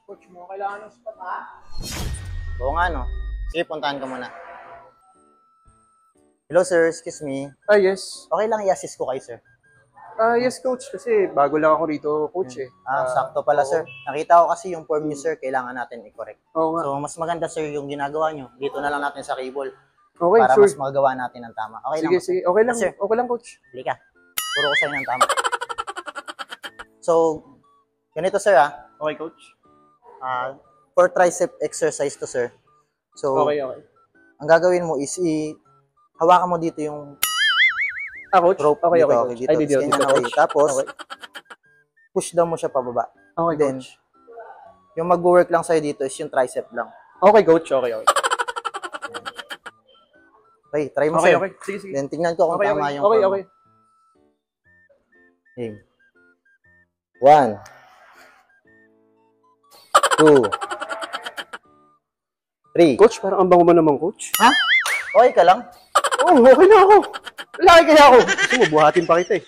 Coach mo, kailangan ng spot ha? Oo nga, no? Sige, puntahan ka muna. Hello, sir. Excuse me. Yes. Okay lang i-assist ko kayo, sir. Yes, coach. Kasi bago lang ako rito, coach eh. Sakto pala, sir. Nakita ko kasi yung form niyo, sir. Kailangan natin i-correct. Oo nga. So, mas maganda, sir, yung ginagawa nyo. Dito na lang natin sa cable. Okay, para sure. mas magawa natin ng tama. Okay Sige, lang, sige. Okay lang, sir. okay lang, coach. Bili ka. Puro ko sa'yo ng tama. So, ganito, sir, Okay, coach. For tricep exercise to, sir. So, Okay. ang gagawin mo is hawakan mo dito yung Coach? rope. Okay, dito, coach. dito. Dito, Okay. Tapos, okay. push down mo siya pababa. Okay, Then, coach. yung mag-work lang sa'yo dito is yung tricep lang. Okay, coach. Okay. Okay, try mo, Okay, sir. okay. Sige. Then, tingnan ko kung tama yung form mo. Okay. Game. 1, 2, 3. Coach, parang ang bango mo naman, coach. Ha? Okay ka lang? Okay na ako. Laki kaya ako. Gusto mo, buhatin pa kita eh.